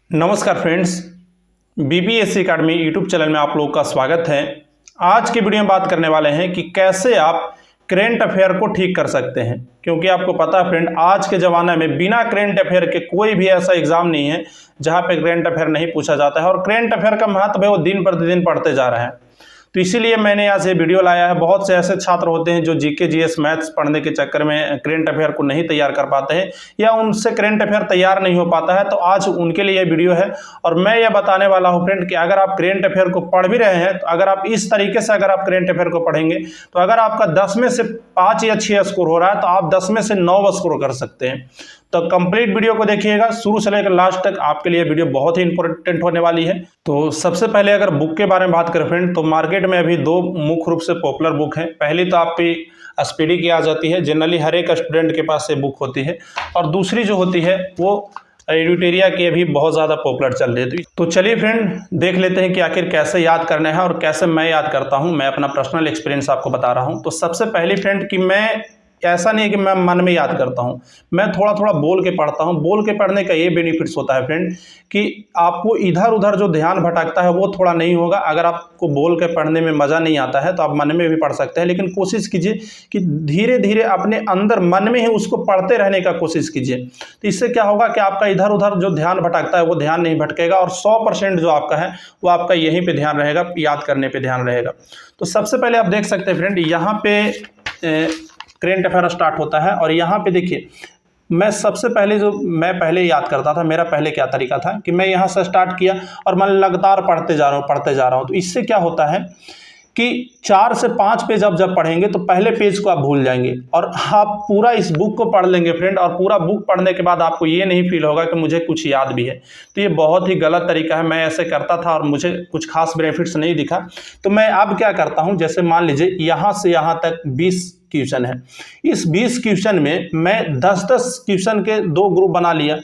नमस्कार friends, BPSC academy YouTube channel में आप लोगों का स्वागत है। आज की वीडियो में बात करने वाले हैं कि कैसे आप करेंट अफेयर को ठीक कर सकते हैं, क्योंकि आपको पता है फ्रेंड, आज के ज़माने में बिना करेंट अफेयर के कोई भी ऐसा एग्जाम नहीं है जहां पे करेंट अफेयर नहीं पूछा जाता है। और करेंट अफेयर का महत्व है वो दिन प्रतिदिन बढ़ते जा रहा है। तो इसीलिए मैंने यहाँ से वीडियो लाया है। बहुत से ऐसे छात्र होते हैं जो जीके जीएस मैथ्स पढ़ने के चक्कर में करेंट अफेयर को नहीं तैयार कर पाते हैं या उनसे करेंट अफेयर तैयार नहीं हो पाता है। तो आज उनके लिए ये वीडियो है और मैं ये बताने वाला हूँ फ्रेंड कि अगर आप करेंट अफेयर को पढ़ भी रहे हैं तो अगर आप इस तरीके से अगर आप करेंट अफेयर को पढ़ेंगे तो अगर आपका 10 में से 5 या 6 स्कोर हो रहा है तो आप 10 में से 9 स्कोर कर सकते हैं। तो कंप्लीट वीडियो को देखिएगा शुरू से लेकर लास्ट तक, आपके लिए वीडियो बहुत ही इंपॉर्टेंट होने वाली है। तो सबसे पहले अगर बुक के बारे में बात करें फ्रेंड, तो मार्केट में अभी 2 मुख्य रूप से पॉपुलर बुक हैं। पहली तो आपकी एसपीडी की आ जाती है, जनरली हर एक स्टूडेंट के पास ये बुक होती है, और दूसरी जो होती है वो एडुटेरिया की अभी बहुत ज़्यादा पॉपुलर चल रही है। तो चलिए फ्रेंड देख लेते हैं कि आखिर कैसे याद करना है और कैसे मैं याद करता हूँ। मैं अपना पर्सनल एक्सपीरियंस आपको बता रहा हूँ। तो सबसे पहले फ्रेंड कि मैं ऐसा नहीं है कि मैं मन में याद करता हूँ, मैं थोड़ा थोड़ा बोल के पढ़ता हूँ। बोल के पढ़ने का ये बेनिफिट्स होता है फ्रेंड कि आपको इधर उधर जो ध्यान भटकता है वो थोड़ा नहीं होगा। अगर आपको बोल के पढ़ने में मज़ा नहीं आता है तो आप मन में भी पढ़ सकते हैं, लेकिन कोशिश कीजिए कि धीरे धीरे अपने अंदर मन में ही उसको पढ़ते रहने का कोशिश कीजिए। तो इससे क्या होगा कि आपका इधर उधर जो ध्यान भटकता है वो ध्यान नहीं भटकेगा और 100% जो आपका है वो आपका यहीं पर ध्यान रहेगा, याद करने पर ध्यान रहेगा। तो सबसे पहले आप देख सकते हैं फ्रेंड, यहाँ पे करेंट अफेयर स्टार्ट होता है और यहाँ पे देखिए मैं सबसे पहले मैं पहले याद करता था, मेरा पहले क्या तरीका था कि मैं यहाँ से स्टार्ट किया और मैं लगातार पढ़ते जा रहा हूँ। तो इससे क्या होता है कि 4 से 5 पेज आप जब पढ़ेंगे तो पहले पेज को आप भूल जाएंगे और आप पूरा इस बुक को पढ़ लेंगे फ्रेंड। और पूरा बुक पढ़ने के बाद आपको ये नहीं फील होगा कि मुझे कुछ याद भी है। तो ये बहुत ही गलत तरीका है। मैं ऐसे करता था और मुझे कुछ खास बेनिफिट्स नहीं दिखा। तो मैं अब क्या करता हूँ, जैसे मान लीजिए यहाँ से यहाँ तक 20 क्वेश्चन है। इस 20 क्वेश्चन में मैं 10-10 क्वेश्चन के 2 ग्रुप बना लिया।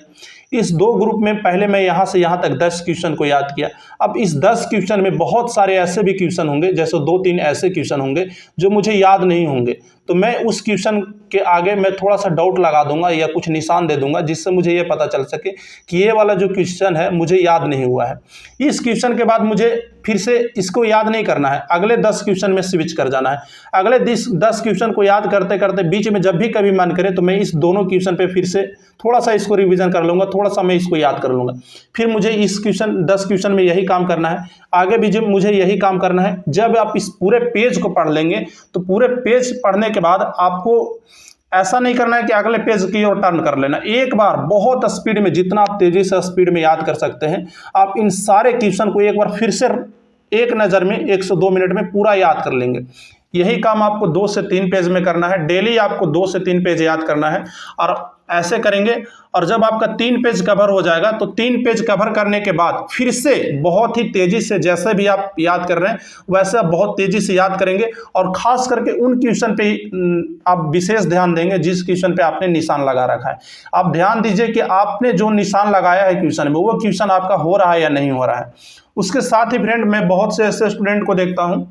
इस 2 ग्रुप में पहले मैं यहाँ से यहाँ तक 10 क्वेश्चन को याद किया। अब इस 10 क्वेश्चन में बहुत सारे ऐसे भी क्वेश्चन होंगे, जैसे 2-3 ऐसे क्वेश्चन होंगे जो मुझे याद नहीं होंगे। तो मैं उस क्वेश्चन के आगे मैं थोड़ा सा डाउट लगा दूंगा या कुछ निशान दे दूंगा, जिससे मुझे ये पता चल सके कि ये वाला जो क्वेश्चन है मुझे याद नहीं हुआ है। इस क्वेश्चन के बाद मुझे फिर से इसको याद नहीं करना है, अगले 10 क्वेश्चन में स्विच कर जाना है। अगले 10 क्वेश्चन को याद करते करते बीच में जब भी कभी मन करे तो मैं इस दोनों क्वेश्चन पे फिर से थोड़ा सा इसको रिवीजन कर लूँगा, थोड़ा सा मैं इसको याद कर लूँगा। फिर मुझे इस 10 क्वेश्चन में यही काम करना है, आगे भी मुझे यही काम करना है। जब आप इस पूरे पेज को पढ़ लेंगे तो पूरे पेज पढ़ने के बाद आपको ऐसा नहीं करना है कि अगले पेज की ओर टर्न कर लेना। एक बार बहुत स्पीड में, जितना आप तेजी से स्पीड में याद कर सकते हैं, आप इन सारे क्वेश्चन को एक बार फिर से एक नज़र में 1 से 2 मिनट में पूरा याद कर लेंगे। यही काम आपको 2 से 3 पेज में करना है। डेली आपको 2 से 3 पेज याद करना है और ऐसे करेंगे। और जब आपका 3 पेज कवर हो जाएगा तो 3 पेज कवर करने के बाद फिर से बहुत ही तेज़ी से, जैसे भी आप याद कर रहे हैं वैसे आप बहुत तेज़ी से याद करेंगे और ख़ास करके उन क्वेश्चन पे आप विशेष ध्यान देंगे जिस क्वेश्चन पे आपने निशान लगा रखा है। आप ध्यान दीजिए कि आपने जो निशान लगाया है क्वेश्चन में, वो क्वेश्चन आपका हो रहा है या नहीं हो रहा है। उसके साथ ही फ्रेंड मैं बहुत से ऐसे स्टूडेंट को देखता हूँ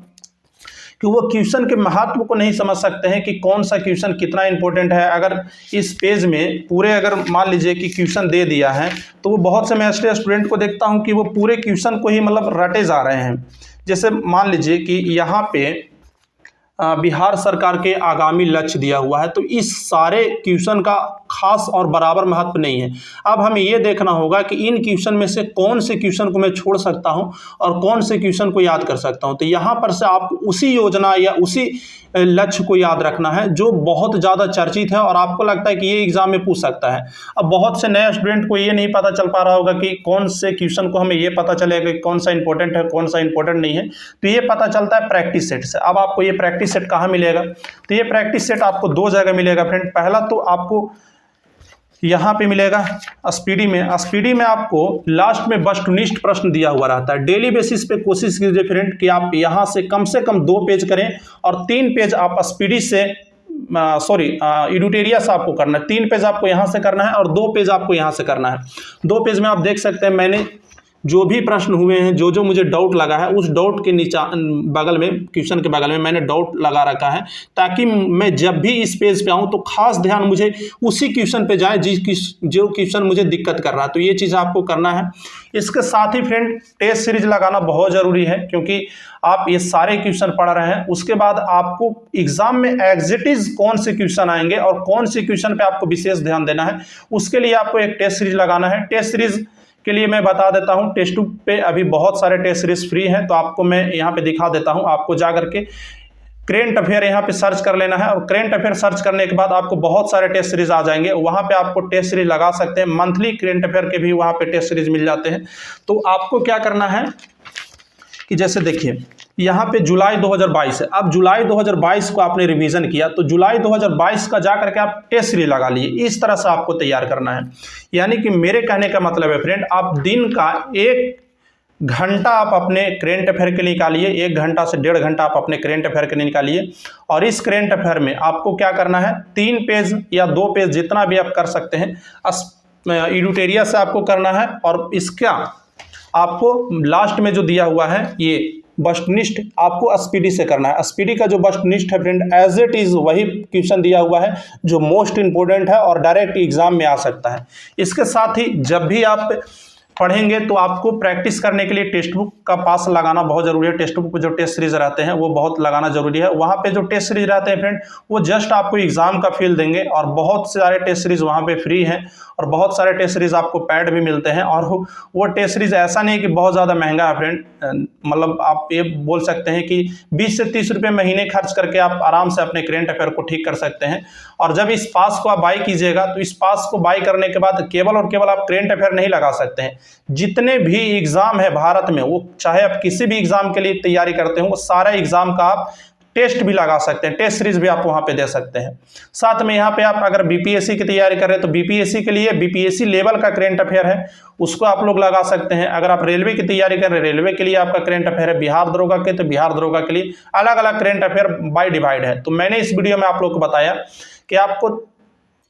कि वो क्वेश्चन के महत्व को नहीं समझ सकते हैं कि कौन सा क्वेश्चन कितना इंपॉर्टेंट है। अगर इस पेज में पूरे, अगर मान लीजिए कि क्वेश्चन दे दिया है तो वो बहुत से मैं ऐसे स्टूडेंट को देखता हूं कि वो पूरे क्वेश्चन को ही मतलब रटे जा रहे हैं। जैसे मान लीजिए कि यहाँ पे बिहार सरकार के आगामी लक्ष्य दिया हुआ है, तो इस सारे क्वेश्चन का खास और बराबर महत्व नहीं है। अब हमें ये देखना होगा कि इन क्वेश्चन में से कौन से क्वेश्चन को मैं छोड़ सकता हूं और कौन से क्वेश्चन को याद कर सकता हूं। तो यहाँ पर से आप उसी योजना या उसी लक्ष्य को याद रखना है जो बहुत ज़्यादा चर्चित है और आपको लगता है कि ये एग्जाम में पूछ सकता है। अब बहुत से नए स्टूडेंट को ये नहीं पता चल पा रहा होगा कि कौन से क्वेश्चन को हमें ये पता चलेगा कि कौन सा इंपॉर्टेंट है, कौन सा इंपॉर्टेंट नहीं है। तो ये पता चलता है प्रैक्टिस सेट से। अब आपको ये प्रैक्टिस सेट कहाँ मिलेगा? तो ये प्रैक्टिस सेट आपको 2 जगह मिलेगा फ्रेंड। पहला तो आपको यहाँ पे मिलेगा स्पीडी में। स्पीडी में आपको लास्ट में वस्तुनिष्ठ प्रश्न दिया हुआ रहता है। डेली बेसिस पे कोशिश कीजिए फ्रेंड कि आप यहाँ से कम 2 पेज करें और 3 पेज आप स्पीडी से एडुटेरिया से आपको करना है। 3 पेज आपको यहाँ से करना है और 2 पेज आपको यहाँ से करना है। 2 पेज में आप देख सकते हैं मैंने जो भी प्रश्न हुए हैं, जो मुझे डाउट लगा है, उस डाउट के नीचे बगल में, क्वेश्चन के बगल में मैंने डाउट लगा रखा है, ताकि मैं जब भी इस पेज पे आऊँ तो खास ध्यान मुझे उसी क्वेश्चन पे जाए जो क्वेश्चन मुझे दिक्कत कर रहा है। तो ये चीज़ आपको करना है। इसके साथ ही फ्रेंड टेस्ट सीरीज लगाना बहुत ज़रूरी है, क्योंकि आप ये सारे क्वेश्चन पढ़ रहे हैं, उसके बाद आपको एग्जाम में एग्जिटिज कौन से क्वेश्चन आएंगे और कौन से क्वेश्चन पे आपको विशेष ध्यान देना है, उसके लिए आपको एक टेस्ट सीरीज लगाना है। टेस्ट सीरीज के लिए मैं बता देता हूं, टेस्टबुक पे अभी बहुत सारे टेस्ट सीरीज फ्री हैं, तो आपको मैं यहां पे दिखा देता हूं। आपको जा करके करेंट अफेयर यहाँ पे सर्च कर लेना है, और करेंट अफेयर सर्च करने के बाद आपको बहुत सारे टेस्ट सीरीज आ जाएंगे, वहाँ पे आपको टेस्ट सीरीज लगा सकते हैं। मंथली करेंट अफेयर के भी वहाँ पे टेस्ट सीरीज मिल जाते हैं। तो आपको क्या करना है कि जैसे देखिए यहाँ पे जुलाई 2022 है, अब जुलाई 2022 को आपने रिवीजन किया, तो जुलाई 2022 का जा करके आप टेस्ट सीरीज लगा लिए। इस तरह से आपको तैयार करना है। यानी कि मेरे कहने का मतलब है फ्रेंड, आप दिन का 1 घंटा आप अपने करेंट अफेयर के लिए निकालिए, 1 घंटा से 1.5 घंटा आप अपने करेंट अफेयर के लिए निकालिए, और इस करेंट अफेयर में आपको क्या करना है, 3 पेज या 2 पेज जितना भी आप कर सकते हैं एडिटोरियल से आपको करना है। और इसका आपको लास्ट में जो दिया हुआ है ये वस्तुनिष्ठ आपको स्पीडी से करना है। स्पीडी का जो वस्तुनिष्ठ है फ्रेंड, एज इट इज वही क्वेश्चन दिया हुआ है जो मोस्ट इंपोर्टेंट है और डायरेक्ट एग्जाम में आ सकता है। इसके साथ ही जब भी आप पढ़ेंगे तो आपको प्रैक्टिस करने के लिए टेक्स्ट बुक का पास लगाना बहुत जरूरी है। टेक्स्ट बुक पे जो टेस्ट सीरीज रहते हैं वो बहुत लगाना जरूरी है। वहाँ पे जो टेस्ट सीरीज रहते हैं फ्रेंड, वो जस्ट आपको एग्जाम का फील देंगे, और बहुत सारे टेस्ट सीरीज वहाँ पे फ्री हैं, और बहुत सारे टेस्ट सीरीज आपको पैड भी मिलते हैं। और वो टेस्ट सीरीज ऐसा नहीं कि बहुत ज़्यादा महंगा है फ्रेंड, मतलब आप ये बोल सकते हैं कि 20 से 30 रुपये महीने खर्च करके आप आराम से अपने करेंट अफेयर को ठीक कर सकते हैं। और जब इस पास को आप बाई कीजिएगा, तो इस पास को बाई करने के बाद केवल और केवल आप करेंट अफेयर नहीं लगा सकते हैं, जितने भी एग्जाम है भारत में, वो चाहे आप किसी भी एग्जाम के लिए तैयारी करते हो, वो सारा एग्जाम का आप टेस्ट भी लगा सकते हैं, टेस्ट सीरीज भी आप वहां पे दे सकते हैं। साथ में यहाँ पे आप अगर बीपीएससी की तैयारी कर रहे हैं तो बीपीएससी के लिए बीपीएससी लेवल का करेंट अफेयर है, उसको आप लोग लगा सकते हैं। अगर आप रेलवे की तैयारी कर रहे हैं, रेलवे के लिए आपका करेंट अफेयर है। बिहार दरोगा के तो बिहार दरोगा के लिए अलग अलग करेंट अफेयर बाय डिवाइड है। तो मैंने इस वीडियो में आप लोग को बताया कि आपको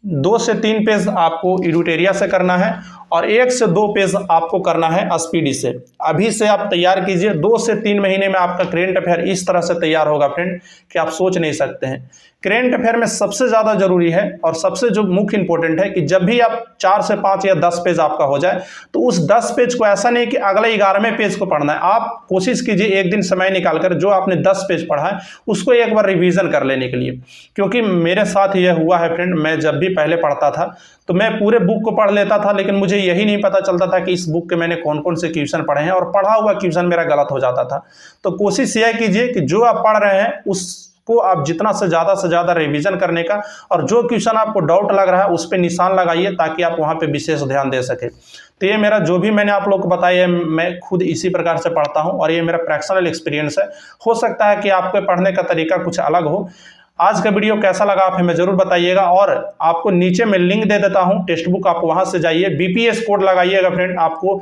2 से 3 पेज आपको एडिटोरियल से करना है, और 1 से 2 पेज आपको करना है स्पीडी से। अभी से आप तैयार कीजिए, 2 से 3 महीने में आपका करेंट अफेयर इस तरह से तैयार होगा फ्रेंड कि आप सोच नहीं सकते हैं। करेंट अफेयर में सबसे ज़्यादा जरूरी है और सबसे जो मुख्य इंपॉर्टेंट है कि जब भी आप 4 से 5 या 10 पेज आपका हो जाए, तो उस 10 पेज को ऐसा नहीं कि अगले 11वें पेज को पढ़ना है। आप कोशिश कीजिए एक दिन समय निकालकर जो आपने 10 पेज पढ़ा है उसको एक बार रिवीजन कर लेने के लिए, क्योंकि मेरे साथ यह हुआ है फ्रेंड। मैं जब भी पहले पढ़ता था तो मैं पूरे बुक को पढ़ लेता था, लेकिन मुझे यही नहीं पता चलता था कि इस बुक के मैंने कौन कौन से क्वेश्चन पढ़े हैं, और पढ़ा हुआ क्वेश्चन मेरा गलत हो जाता था। तो कोशिश यह कीजिए कि जो आप पढ़ रहे हैं उसको आप जितना से ज़्यादा रिवीजन करने का, और जो क्वेश्चन आपको डाउट लग रहा है उस पर निशान लगाइए ताकि आप वहाँ पे विशेष ध्यान दे सके। तो ये मेरा जो भी मैंने आप लोग को बताया है, मैं खुद इसी प्रकार से पढ़ता हूँ और ये मेरा पर्सनल एक्सपीरियंस है। हो सकता है कि आपके पढ़ने का तरीका कुछ अलग हो। आज का वीडियो कैसा लगा आप हमें जरूर बताइएगा, और आपको नीचे मैं लिंक दे देता हूं टेक्स्ट बुक, आप वहां से जाइए, बीपीएस कोड लगाइएगा फ्रेंड, आपको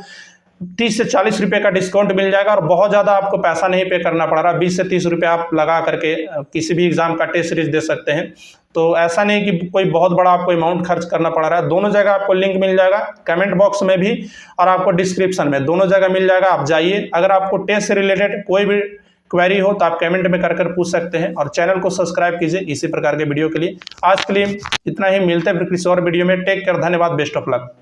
30 से 40 रुपये का डिस्काउंट मिल जाएगा, और बहुत ज़्यादा आपको पैसा नहीं पे करना पड़ रहा। 20 से 30 रुपये आप लगा करके किसी भी एग्जाम का टेस्ट सीरीज दे सकते हैं। तो ऐसा नहीं कि कोई बहुत बड़ा आपको अमाउंट खर्च करना पड़ रहा है। दोनों जगह आपको लिंक मिल जाएगा, कमेंट बॉक्स में भी और आपको डिस्क्रिप्शन में, दोनों जगह मिल जाएगा। आप जाइए, अगर आपको टेस्ट से रिलेटेड कोई भी क्वेरी हो तो आप कमेंट में कर पूछ सकते हैं, और चैनल को सब्सक्राइब कीजिए इसी प्रकार के वीडियो के लिए। आज के लिए इतना ही, मिलते हैं फिर किसी और वीडियो में। टेक केयर, धन्यवाद, बेस्ट ऑफ लक।